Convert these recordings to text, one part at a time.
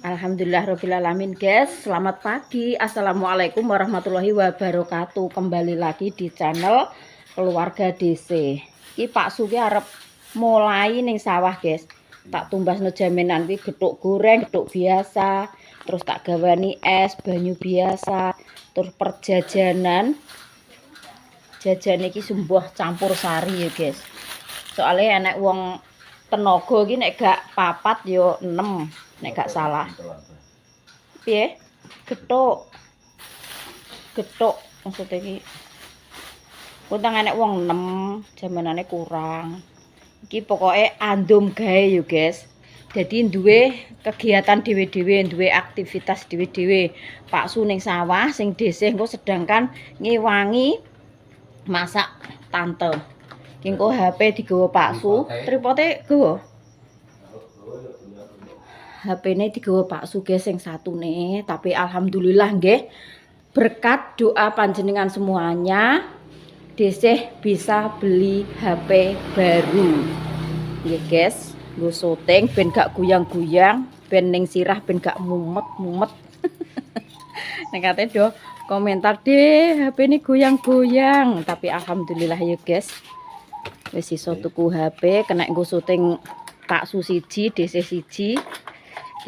Alhamdulillahirabbil alamin, guys. Selamat pagi. Assalamualaikum warahmatullahi wabarakatuh. Kembali lagi di channel Keluarga DC. Iki Pak Suki arep mulai ning sawah, guys. Tak tumbasno jaminan iki gethuk goreng, gethuk biasa, terus tak gawani es, banyu biasa, terus perjajanan. Jajan iki sumbuh campur sari ya, guys. Soalnya enek wong tenaga iki nek gak papat yo 6 nek gak salah. Piye? Gethuk. Gethuk maksudnya iki. Untang enek wong 6, jamanane kurang. Iki pokoke andum gawe yo, guys. Jadi duwe kegiatan dhewe-dhewe, duwe aktivitas dhewe-dhewe. Pak Su ning sawah sing dhisik engko sedangkan ngewangi masak tante. Ki engko HP digawa Pak Su, tripote gawa. HP-ne digawa Pak Su guys sing satune, tapi alhamdulillah nggih berkat doa panjenengan semuanya Desih bisa beli HP baru. Nggih guys, nggo syuting ben gak guyang-guyang, ben ning sirah ben gak mumet-mumet. Nek kate do komentar deh HP ini goyang-goyang, tapi alhamdulillah ya guys. Wis iso tuku HP, kena nggo syuting Pak Su siji, Desih siji.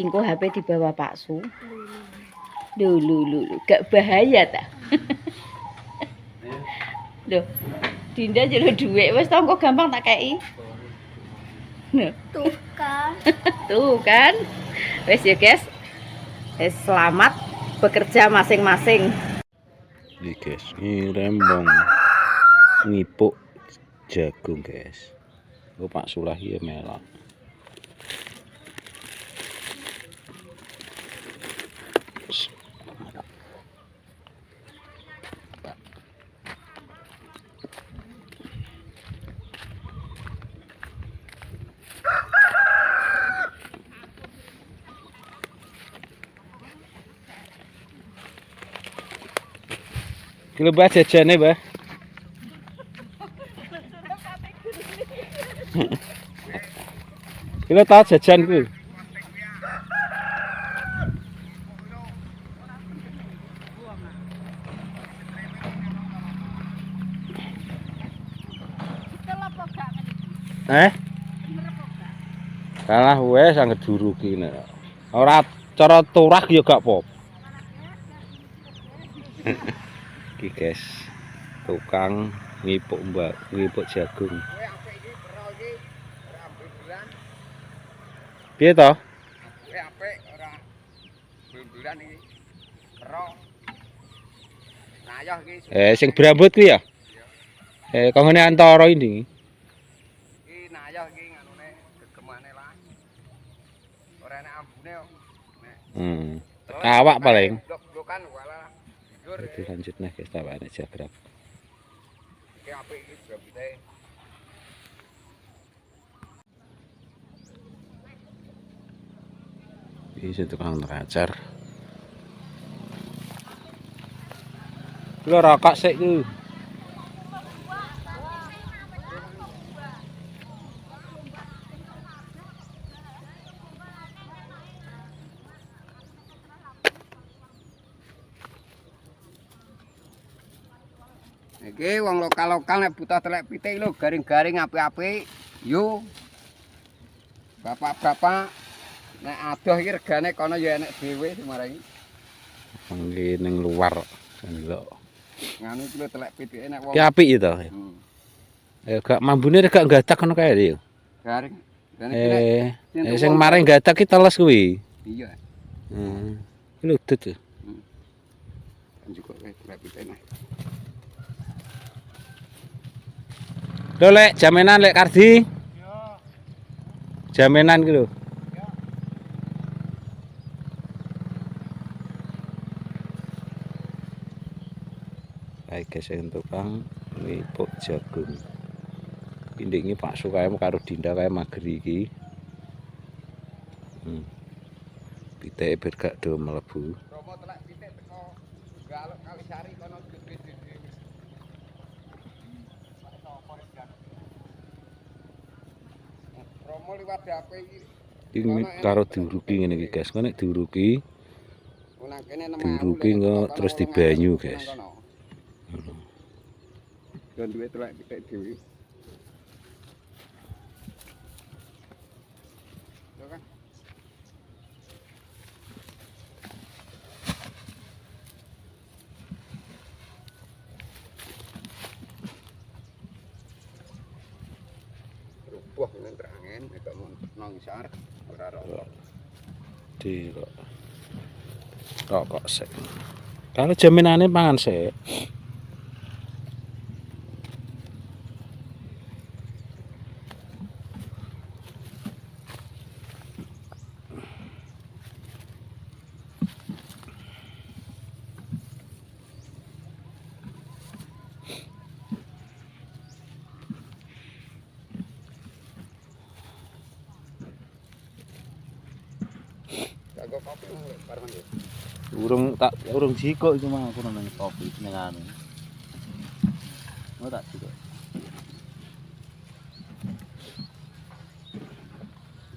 Engko HP dibawa Pak Su. Lho, gak bahaya ta? Loh, Dinda jelo dhuwit wis tau kok gampang tak kei. Tuh kan. Tuh kan. Wis ya guys. Wis selamat bekerja masing-masing. Ini guys, ini rembong ngipuk jagung guys. Oh, Pak Sulahi ya melak. Kilo bah jajane bah. Kilo tau jajan ku. Kalah wes sangat duru kini. Ora cara turah ya gak pop. Iki guys, tukang ngipuk ngipuk jagung. Piye to? Apik ora bulan iki. Ero. Nayah iki. Sing berambut ku ya? Kongone antara ini. Iki nayah iki nganune gegemane lah. Ora enak ambune kok. Awak paling. Blok-blokan walah. Jujur. Itu lanjutnya guys, tawane jagrab. Iki apik iki brambute. Ini tukang neracar. Lu rokok sik ku. Iki wong lokal-lokal nek butuh telek pitik lho garing-garing apik-apik. Yo. Bapak-bapak nek adoh iki regane kono ya enek dhewe semarang iki. Nggih ning luar ndelok. Nganu iki lho telek pitike nek wong. Ki apik ya to. Gak mambune gak gatak ngono kae lho. Garing. Sing maring gatak ki teles kuwi. Iya. Iki ludut tuh. Juga telek pitike. Lho lek jaminan lek Kardi. Iya. Jaminan ki lho. Hai guys, yang tukang ngipuk jagung. Pindingi Pak Su kae karo Dinda kae mager iki. Pitike ber gak do mlebu. Romo telek pitik teko Galuk Kalisari kono gede-gede wis. Romo liwat HP iki Ini karo diuruki ngene iki guys. Nek diuruki Nang kene 6.000. diuruki terus dibanyu guys. Dan duwe telek pitik dhewe. Yo kan. Wah, ini terangin, nek nang isar ora rokok. Di rokok sik. Kalau jaminane pangan sik. Kagak kopi bareng yo. Urung jiko iki mah aku nang kopi ning anu. Oh tak jiko.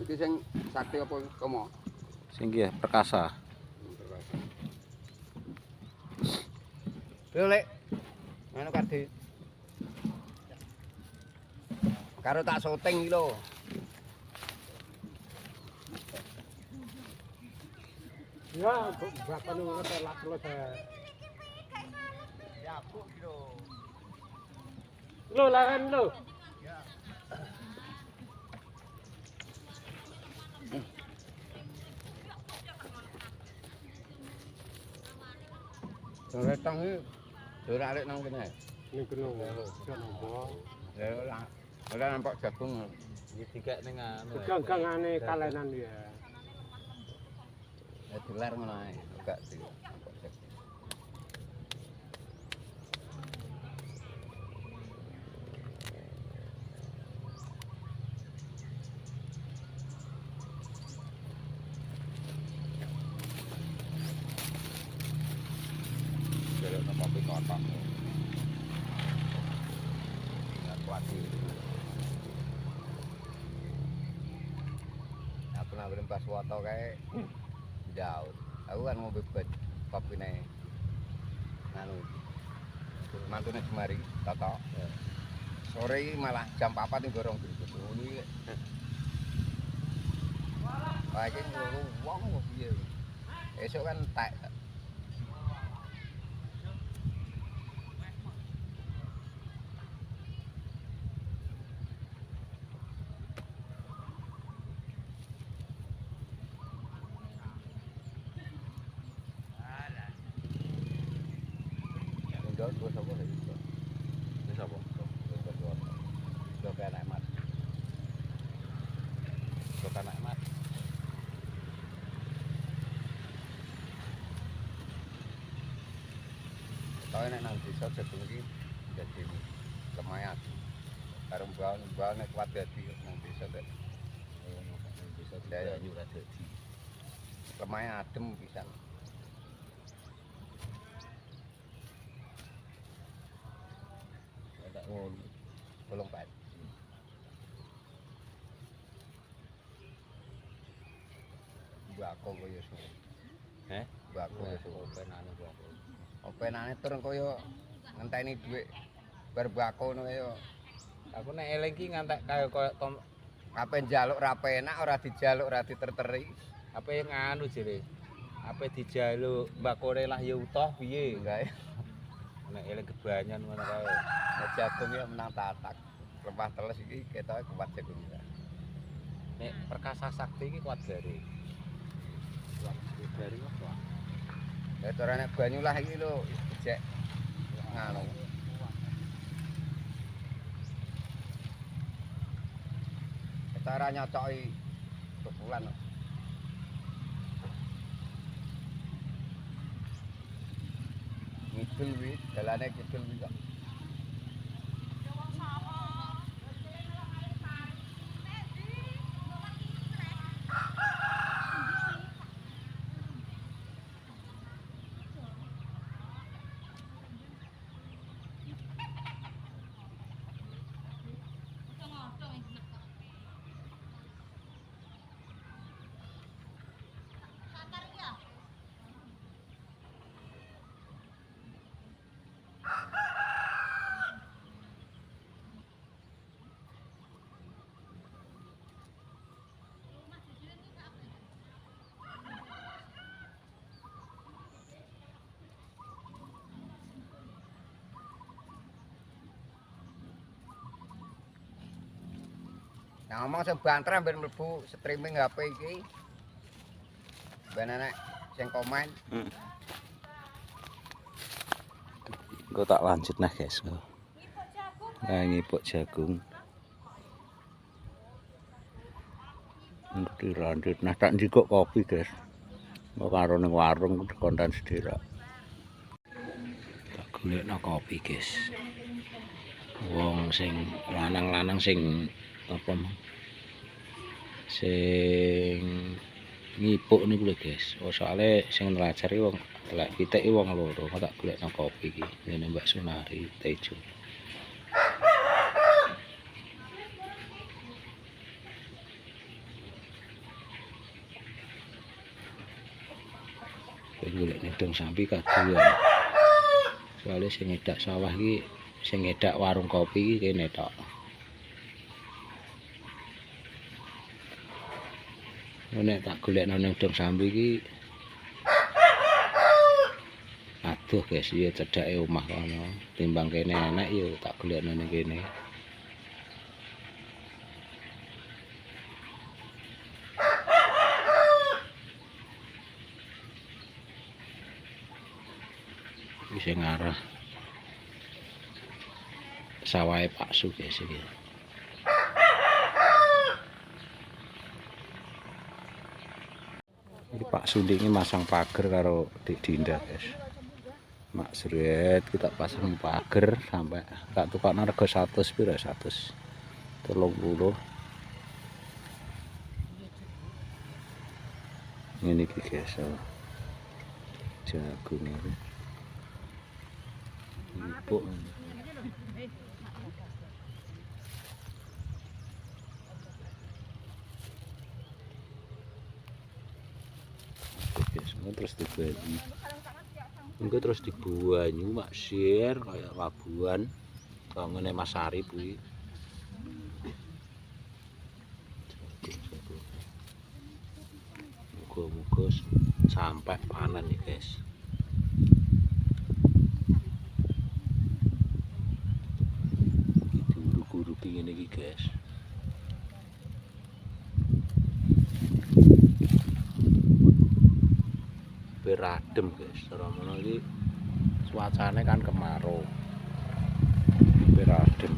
Iki sing sakti apa komo? Sing iki ya perkasa. Lek. Ngono Kardi. Karo tak syuting iki lho. Ya, berapa nih ngetel lo saya. Ya aku lho. Lo lahan lo. Sore tang iki ora arek nang kene. Ning gunung. Jan nombo. Ya ora nampak jagung. Iki dikek ning anu. Gang-gangane kalenan ya. Ya diler ngono ae. Enggak di. Jadi nampak di kotak. Ingat lagi. Aku nak berempat foto kayak jauh. Aku kan mau bebet kopi nih. Anu, mantune semari, toto. Sore ini malah jam 4 nih gorong gitu. Ini, lagi ngurung wong piye. Esok kan tak. Enggak, gue sapa ya? Wis apa? Gue kayak anak mat. Gue kayak anak mat. Tau nek nang desa jagung iki dadi lumayan. Karo mbal nek kuat dadi nang desa dadi. Nang desa daya yo ora dadi. Lumayan adem pisan. Ngono. Tolong Pak. Mbako koyo suwe. Mbako koyo openane mbako. Openane turun koyo ngenteni dhuwit bar mbako ngono kaya. Aku nek eling ki ngantek kaya tom Ape njaluk ra penak ora dijaluk ora diterteri. ape nganu jere. Ape dijaluk mbakore lah ya utuh piye. Enggak. Nek eling kebanyan ngono kae. Nek jagung ya menang tatak. Lemah teles iki ketoke kuat jagung. Nek perkasa sakti iki kuat gare. Kuat gare apa? Ya cara nek banyu lah iki lho jek nganu. Cara nyocoki tukulan. Ngidul wi, dalane kidul wi kok. Nah, ngomong sing banter ben mlebu streaming HP iki. Ben enek sing komen. Gue tak lanjut nah guys. Nah ngipuk jagung. Dilanjut nah tak njikok kopi guys. Mau karo ning warung konten sederek. Tak golekno kopi guys. Wong sing lanang-lanang sing apa sing ngipuk niku lho guys. Oh soalnya sing nelajar iki wong lek pitik iki wong loro. Tak golekno kopi iki. Ngene Mbak Sunari Tejo. Golek nedong sampi kaduan. Soalnya sing ngedak sawah iki, sing ngedak warung kopi iki kene tok. Nek tak golekno nedong sampi iki aduh guys, ya cedake omah kono. Timbang kene enak yo tak golekno ning kene. Bisa ngarah sawahe Pak Su guys iki. Iki Pak Sundi ini masang pagar karo Dik Dinda guys. Mak sret kita pasang pagar sampai tak tukakno rego 100 pira 130. Ini iki guys. Jagung iki. Empuk. Terus dibagi. Engko terus dibuanyu mak share kayak Labuan. Kok ngene Mas Ari kuwi. Muga-muga sampai panen nih guys. Ngene iki guys. Beradem guys. Romono iki cuacane kan kemarau. Beradem.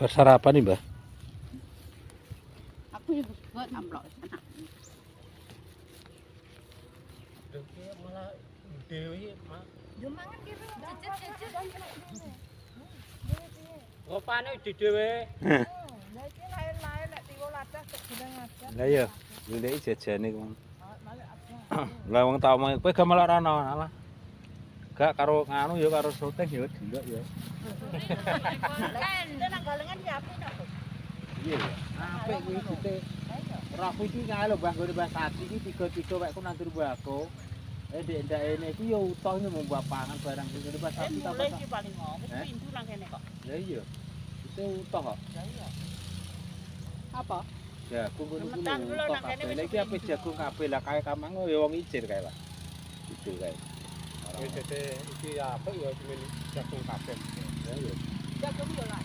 Bersarapan nih, Mbah? Aku juga buat amplop sana. Malah dewi mak. Jumangan kira cecet. Opane di dhewe. Lah iki lain-lain nek tiwo ladah kok gedang aja. Lah iya, ndek jajane kok. Lah wong tau kowe gak melok rono, alah. Gak karo nganu ya karo syuting ya delok ya. Kan nang galengan ya apik tok. Iya. Apik kuwi dite. Rafu iki kae lho Mbah ngene Mbah Sati iki tiga-tiga wekku nandur mbako. Ndek ndakene iki ya utuh mung pangan barang ngene Mbah Sati ta. Mulai iki paling ngomong pintu nang kene kok. Lah iya. Itu utuh kok. Lah iya. Apa? Jagung ngono kuwi. Remetan kula nang kene wis Lah iki ape jagung kabeh lah kae kamang ya wong ijir kae, Pak. Itu kae. Ya dite iki apik ya cuman jagung kabeh. Ya iya. Jagung yo lah.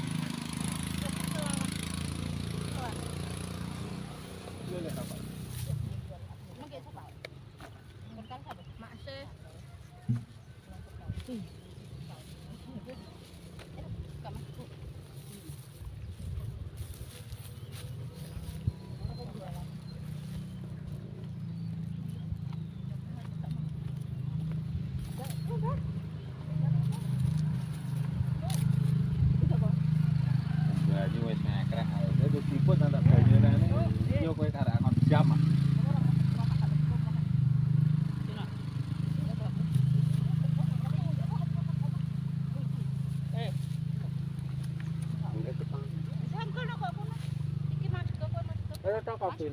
Banyu wis ngekrek ae. Wis dipun tak banyu rene. Yo kowe karek kon jam. Sampeyan kok kono. Iki mas kok kono. Ayo tak kopi.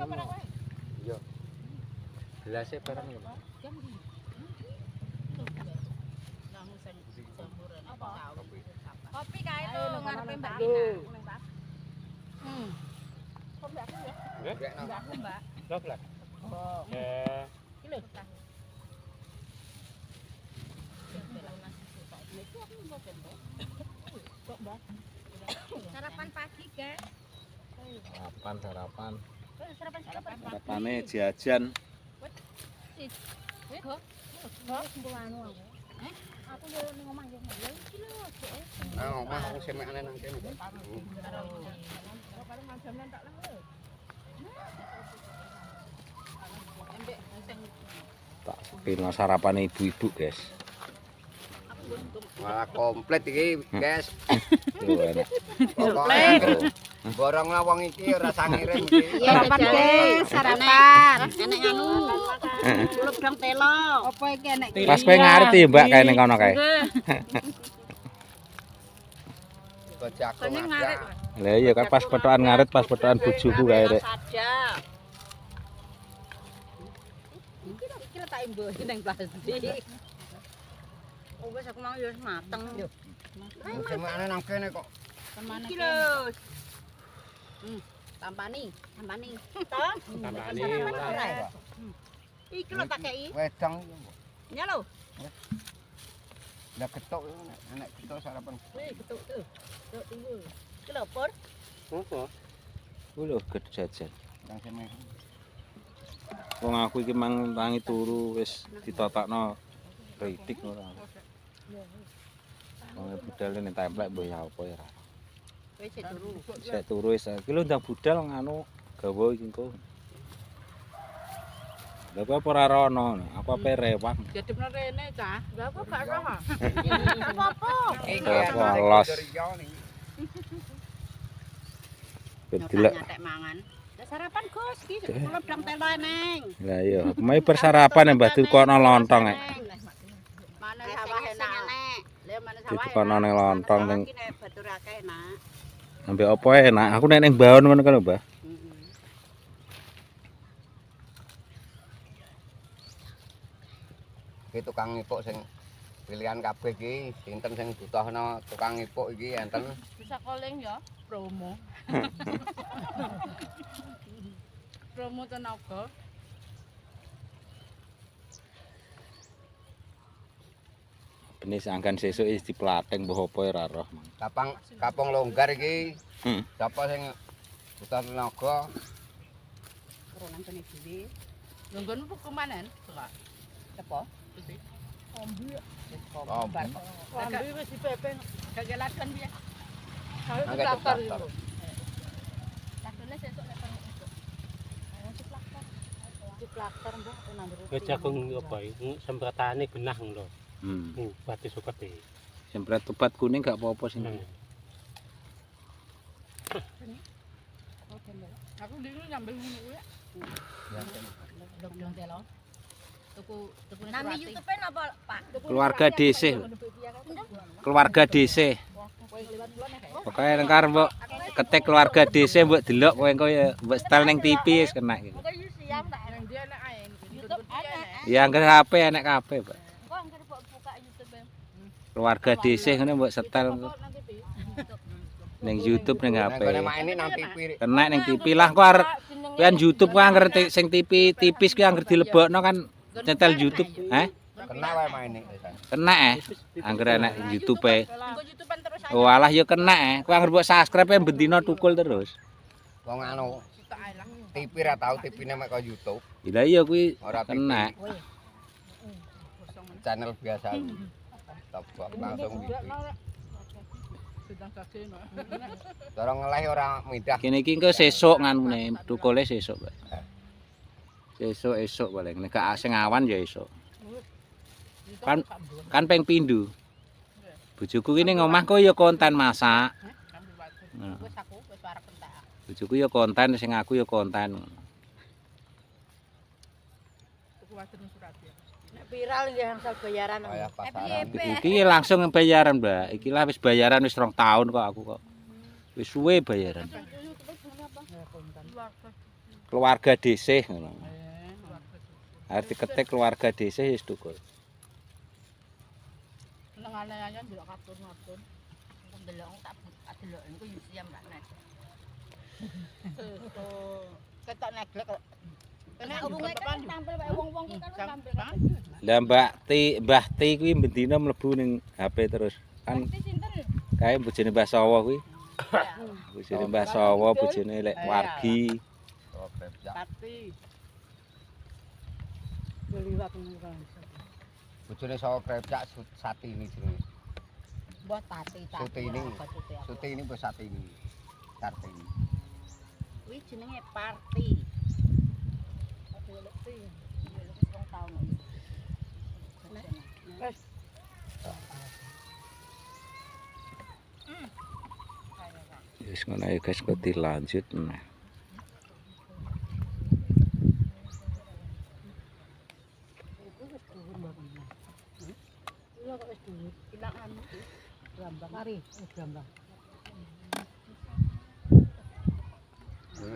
Gelasnya barang lho. Kopi kae to ngarepe Mbak Dina. Rek nang. Aku Mbak. Coklat. Oh. Iki lho. Sarapan pagi, Kak. Sarapan. Sarapan sarapan. Sarapane jajan. Aku yo ning omah yo. Ya iki lho, Cek. Nang omah aku semekane nang kene. Paling majaman tak lah. Tak pino sarapan ibu-ibu, guys. Malah komplit iki, guys. Tuh enak. Pokoknya borong lawang iki ora sangiring iki. Sarapan guys, sarapan. Enek anu. Kulup dong telo. Apa iki enek? Pas kowe ngarep ya, Mbak, kae ning kono kae. Bojaku ngaret. Lah iya kan pas petokan ngaret, pas petokan bojoku kae rek. Iki lho tak imbuh ning plastik. Oh wis aku mau ya wis mateng. Semekane nang kene kok. Iki lho. Tampani. Toh? Tambani. Iki lho tak kei. Wedang Ya lho. lah getuk enek getuk sarapan. Wih, getuk tuh. Getuk timbul. Iki lho, Pur. Apa? Ku lho ged jajan. Nang semek. Wong aku iki mang tangi turu wis ditotokno kritik ora. Wong budal ning templek mbah ya apa ya. Wis turu. Sik turu wis iki lho ndang budal nganu gawa iki engko. Lha kok ora rono, aku ape rewang. Jadipno rene, Cah. Lah kok gak roh. Apa-apa. Los. Delok. Nyatek mangan. Lah sarapan Gus iki kula dang telo neng. Lah iya, mai bersarapan Mbah dikono lontong e. Mana sawah enak. Lah mana sawah. Dikono ning lontong ning Iki nek batur akeh enak. ambek opo enak. Aku nek ning baon ngono kan, Mbah. Iki tukang ngipuk sing pilihan kabeh iki sinten sing butuhno tukang ngipuk iki enten. Bisa calling ya, promo. Promo tenaga. Benih sangkan sesuk is diplateng mbah opo ora roh. Kapong longgar iki. Hmm. Sapa sing butuh tenaga? Ora nang kene dhewe. Lunggon pukumanen, Kak. Apa? Ombi. Oh, Ombi wis dipepeng. Gagelaken piye? Angkat Daftar daftar. itu. Daftarnya sesuk nek perlu esuk. Ayo diplakter. Diplakter mbah nang ndero. Wis jagung apa iki? Sempratane genah lho. Batu suket iki. Sempret tobat kuning gak apa-apa sing. Aku dulu nyambel ngono kuwi. Dong telo. Tuku nang YouTube napa, Pak? Keluarga DC. Keluarga DC. Pokoke nengkar mbok ketik keluarga DC mbok delok kowe engko ya mbok setel ning TV wis kena iki. Kok yo siap tak nang dia nek ae. YouTube ana. Ya angger HP enek kabeh, Pak. Kok angger buka YouTube. Keluarga DC ngene mbok setel ning YouTube ning HP. Nek mak ini nang TV. Kena ning TV lah kok arep kan YouTube kok angger sing TV tipis ki angger dilebokno kan nyetel YouTube, Kena wae mak ini. Kena angger enek YouTube e. Engko YouTubean terus ae. Oh alah ya kena kok angger mbok subscribe bendina tukul terus. Wong anu Sitok ae lah. TV ra tau TV-ne mek kok YouTube. Lah iya kuwi Ora kena. Channel biasa. Tebak langsung gitu. Sedang kakeno. Dorong ngeleh ora midah. Kene iki engko sesuk nganune tukule sesuk, Pak. Sesuk esuk paling nek gak sing awan ya esuk. Kan ping pindho. Bojoku ki ning omah kok ya konten masak. Wis aku wis arep entek. Bojoku ya konten sing aku ya konten. Tuku wajan surat ya. Nek viral nggih angsal bayaran. Kayak pasaran. Iki langsung bayaran, Mbak. Iki lah wis bayaran wis 2 tahun kok aku kok. Wis suwe bayaran. Keluarga DC ngono. Arep diketik keluarga desa wis tukul. Nengane aja ndelok katun-katun. Ndelok tak delok niku yo siam lak nek. Ketok neglek kok. Kena urunge kan tampil kaya wong-wong ki kan tampil. Lah Mbah Ti kuwi bendina mlebu ning HP terus. Kan Pasti sinten? kae bojone Mbah Sawo kuwi. Bojone Mbah Sawo, bojone lek wargi. Oh, Krepjak. Pati. Bojone sawo Krepjak Satini jenenge. Mbah Tati Tati. Sutini. Sutini mbok Satini. Kartini. Kuwi jenenge Parti. Aduh lekti. Wis rong taun. Wes. Wis ngono ae guys, kok dilanjut. Nah.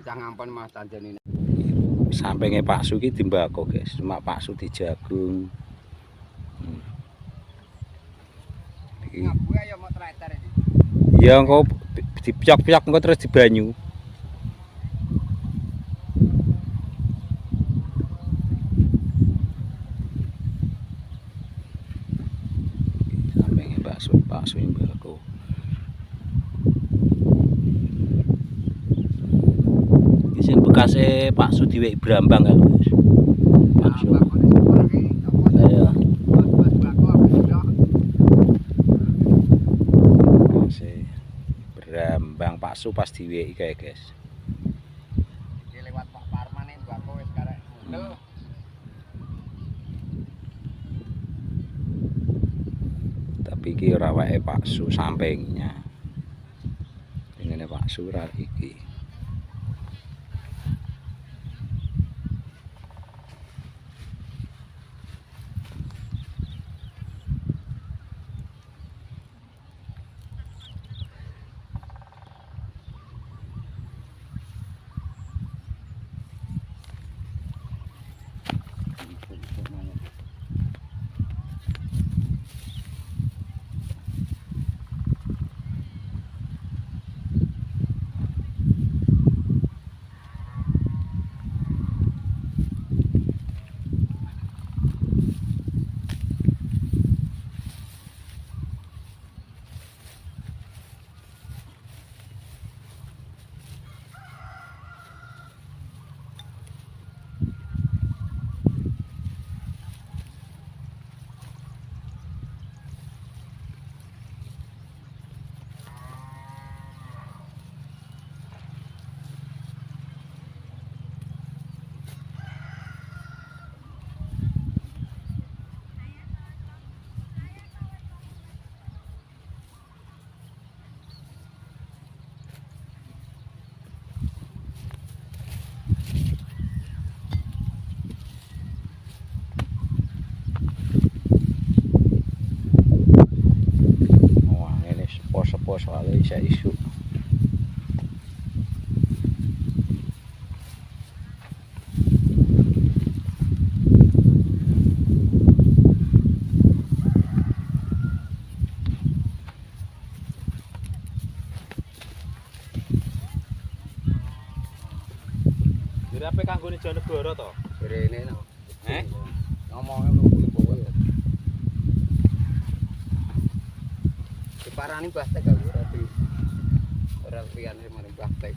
Cah ngampon Mas Tanjani. Sampinge Pak Su ki dimbako guys, cuma Pak Su dijagung. Iki Ngabu ayo mau treter iki. ya engko dipyok-pyok engko terus dibanyu. Sampinge Pak Su mbako. Iki sing bekase Pak Su diwek Brambang kan, Guys. Pak Su. Ya. Brambang Pak Su pas diweki kae, guys. Iki lewat Pak Parman iki mbako wis karek mundel. Tapi iki ora wae Pak Su sampingnya. Ngene Pak Su ora iki. Sepo soalnya bisa isu. Dirape kanggo Nijonegoro to? Rene no. Ngomongnya lu bawa ya. Diparani Mbah Tek aku ora liyane marang Mbah Tek.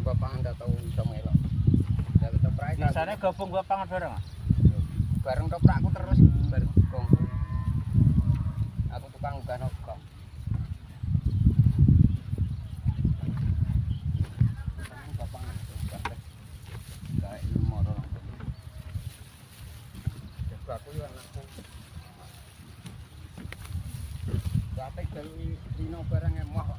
Bapak anda tahu bisa melok. Dari toprak. Biasane gabung gua pangan bareng. Bareng toprakku terus bareng kong. Aku tukang unggah nokong. Bapak kayak moro. Aku yo anakku. Bapak dari dino bareng emoh.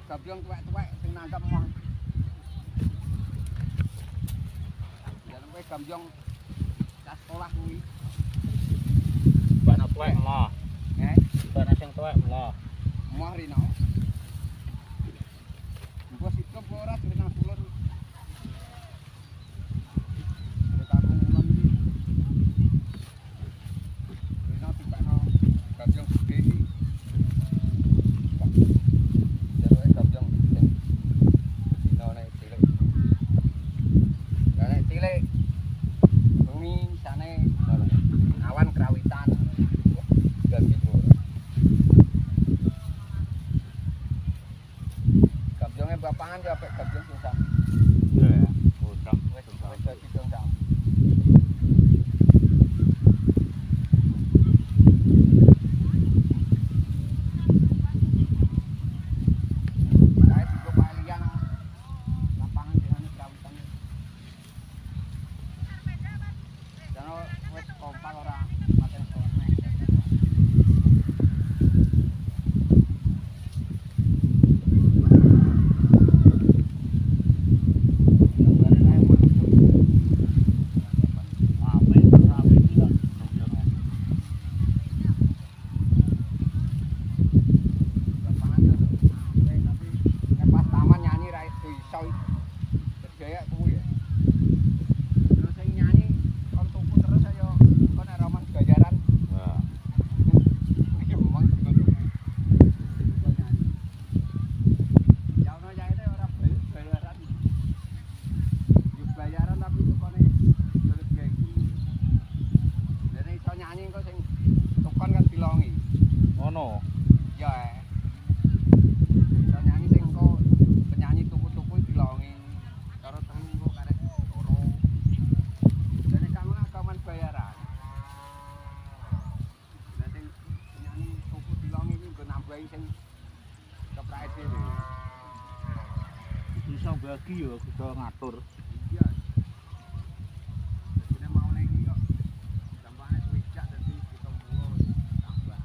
gabyong tuwek-tuwek sing nangkep moh. Jalan kowe gabyong tas sekolah kuwi. Bana tuwek moh. Bana sing tuwek moh. Moh rino. Mbok sikep ora jeneng ulun. Kampung ulun iki. Rino dipakno gabyong gede iki. Jaluke gabyong sing dinone cilik. Lah nek cilik bumi sane awan krawitan. Ganti gabyonge bapangan ya apik gabyong sing sam. Iya ya. Udang. Wis dadi dong sam. Kae digo palian lapangan jenenge krawitan. Jane wis kompak ora maten sekolah nek. Ono. Ya. Iso nyanyi sing engko penyanyi tuku-tuku dilongi karo temen engko karek loro. Dene kang akaman bayaran. Lah sing penyanyi tuku dilongi iki nggo nambahi sing keprake dhewe. Iso bagi ya kudu ngatur. Iya. Dene mau nek iki kok tambahane swidak dadi 70 tambah.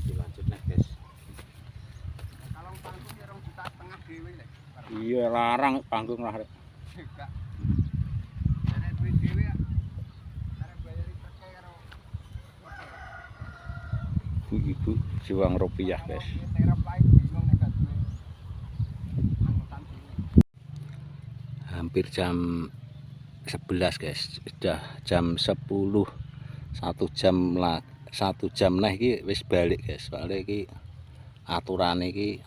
Dilanjut nih guys. Kalau panggung ya 2,5 juta dhewe lek. Iya larang panggung lah. Enggak. Dene duit dhewe ya. Karep bayari treke karo Ibu-ibu juang rupiah guys. terap lain bingung nek gak duwe angkutan dhewe. Hampir jam 11 guys. Sudah jam 10. 1 jam nah iki wis balik guys. Soalnya iki aturane iki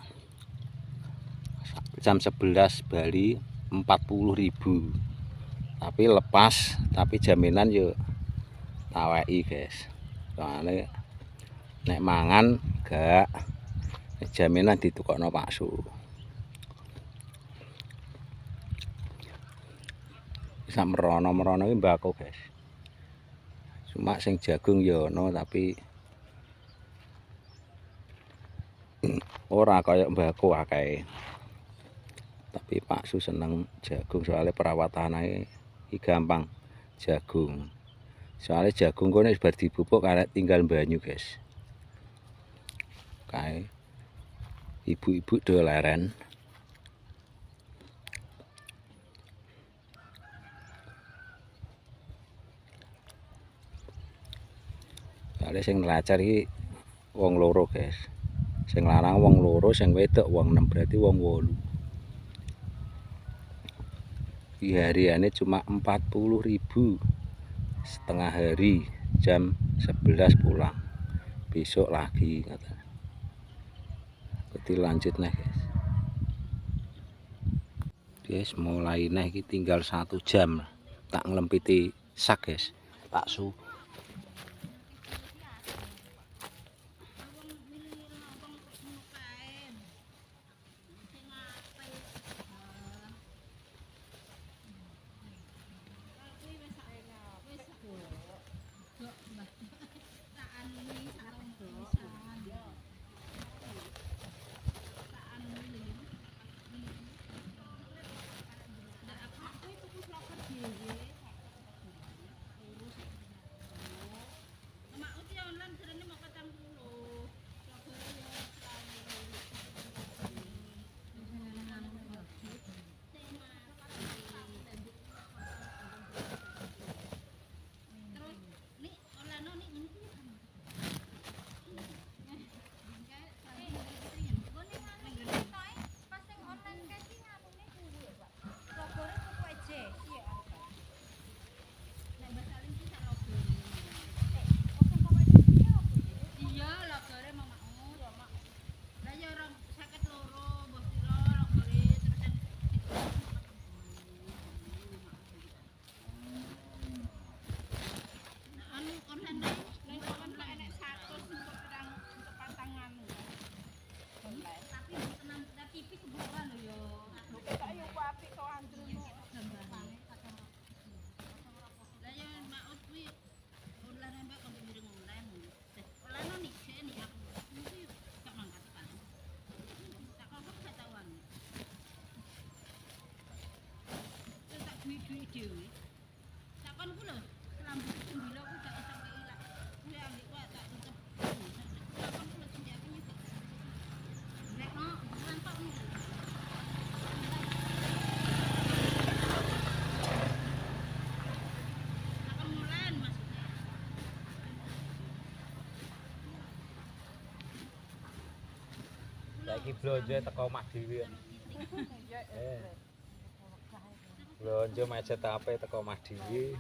jam 11 Bali 40.000. Tapi lepas, tapi jaminan yo taweki guys. Soalnya nek mangan gak jaminan ditukokno Pak Su. Bisa merono-merono iki mbako guys. Cuma sing jagung ya ono tapi ora kaya mbako akeh. Tapi Pak Su seneng jagung soalnya perawatannya iki gampang jagung. Soalnya jagung kok nek bar dibubuk karek tinggal banyu guys. Kae ibu-ibu do leren. Soalnya sing nelajar iki wong loro guys. Sing lanang wong loro, sing wedok wong 6 berarti wong 8. Hariannya cuma 40.000 setengah hari, jam 11 pulang, besok lagi katanya. Berarti lanjut nih guys, mulai nih tinggal 1 jam tak ngelempiti sak guys Pak Su. Saiki blonjo teko omah dhewe. Blonjo macet ape teko omah dhewe.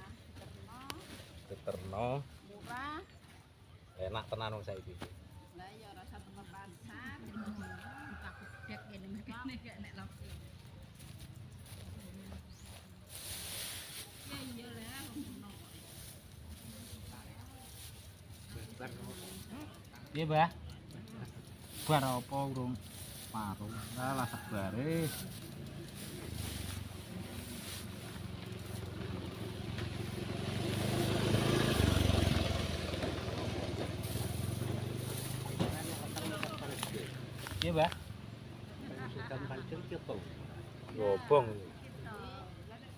Diterno. Murah. Enak tenan wong saiki. Lah ya rasa tengah pasar. Takut dek ngene mrene gak nek lho. Ya iya lah ngono. Piye, Mbah? Bar apa urung paru? Lah sebare. Piye, Mbah? Sukan pancen ki apa? Gobong.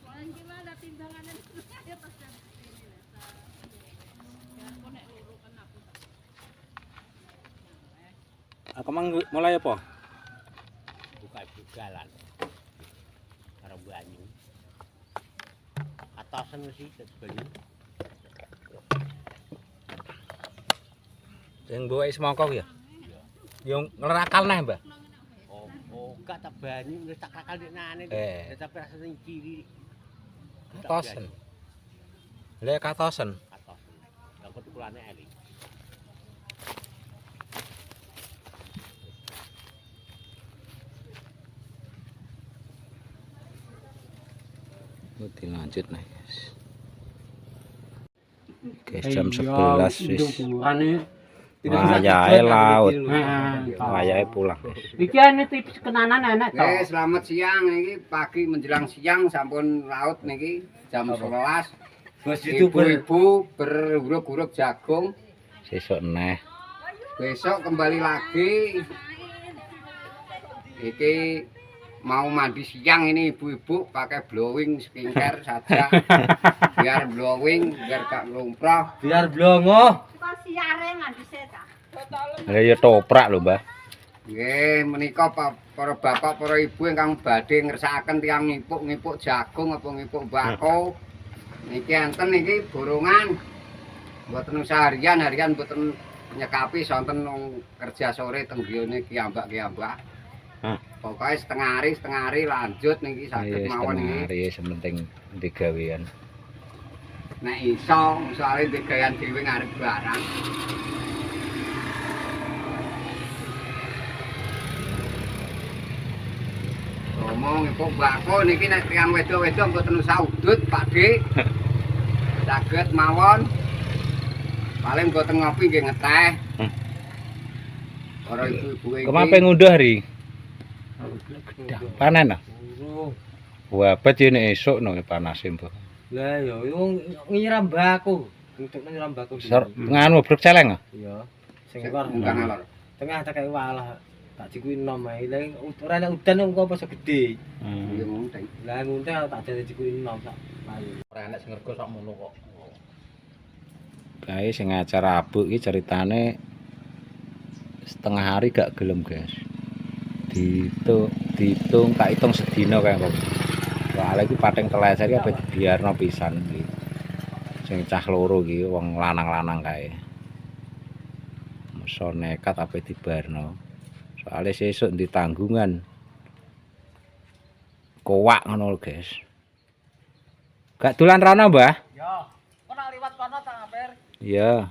Lan gimana timbangannya? Ya pas jam ini lah. Ya aku nek luru kan aku. Aku mang mulai apa? Buka-bukalan. Karo banyu. Atasen sih banyu. Sing mbuke semangka ya? Yang nglerakal neh, Mbah. Oh, gak tak banyu wis tak kakal dekne. Tapi rasane ciri. Katosen. Lek katosen. Katosen. Lah kok tukulane elik. Dilanjut nih, guys. Guys, jam 11 wis. Wayahe laut. Wayahe pulang. Iki ane tipis kenanan enak to. Selamat siang niki pagi menjelang siang sampun laut niki jam 11. Ibu-ibu berhuruk-huruk jagung. Sesuk neh. Besok kembali lagi. Iki mau mandi siang ini ibu-ibu pakai blowing skincare saja. Biar blowing, biar gak lumprah. Biar blongo. Lah ya toprak lho, Mbah. Nggih, menika para bapak, para ibu ingkang badhe ngersakaken tiyang ngipuk-ngipuk jagung apa ngipuk bako. Niki enten niki borongan. Mboten seharian, harian mboten nyekapi sonten kerja sore teng griyane kiambak-kiambak. Pokoknya setengah hari lanjut niki saged mawon niki. Hari sementing digawean. Nek iso, soalnya digawean dhewe ngarep barang. Ngomong kok bako niki nek tiyang wedok-wedok mboten usah udut, Pakde. Saged mawon. Paling mboten ngopi nggih ngeteh. Para ibu-ibu iki. Kemape ngunduh hari? Panen ah? Wabet ya nek esuk no panase, Mbah. Lah ya wong nyiram bako. Untuk nyiram bako. Nganu bruk celeng ah? Iya. Sing kor undang alor. Tengah tak walah. Tak dikuwi enom ae. Lah ora nek udan engko apa segede. Nggih ngunting. Lah ngunting tak dadi dikuwi enom sak payu. Ora enek sing ngergo sak mono kok. Guys, sing acara abuk iki ceritane setengah hari gak gelem, guys. Dihitung tak hitung sedina kae kok. Soale iki pating teleser iki biarno pisan iki. Sing cah loro iki wong lanang-lanang kae. Mosok nekat ape dibarno. Soale sesuk di tanggungan. Kowak ngono lho, guys. Gak dolan rana, Mbah? Ya. Kok nak liwat kono tak ngampir? Iya.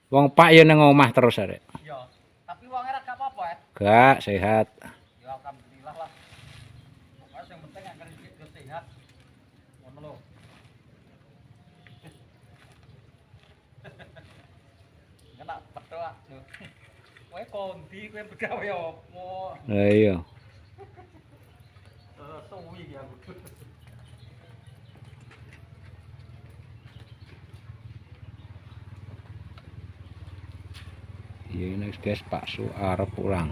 Wong Pak ya nang omah terus arek. Iya. Tapi wonge ra gak apa-apa, Gak sehat. Ya alhamdulillah lah. Pokoknya yang penting agar hidup sehat. Ngono lho. Kena petok lho. Kowe kondi kowe begawe opo? Lah iya. Suwi ya aku. Iya ini guys, Pak Su arep pulang.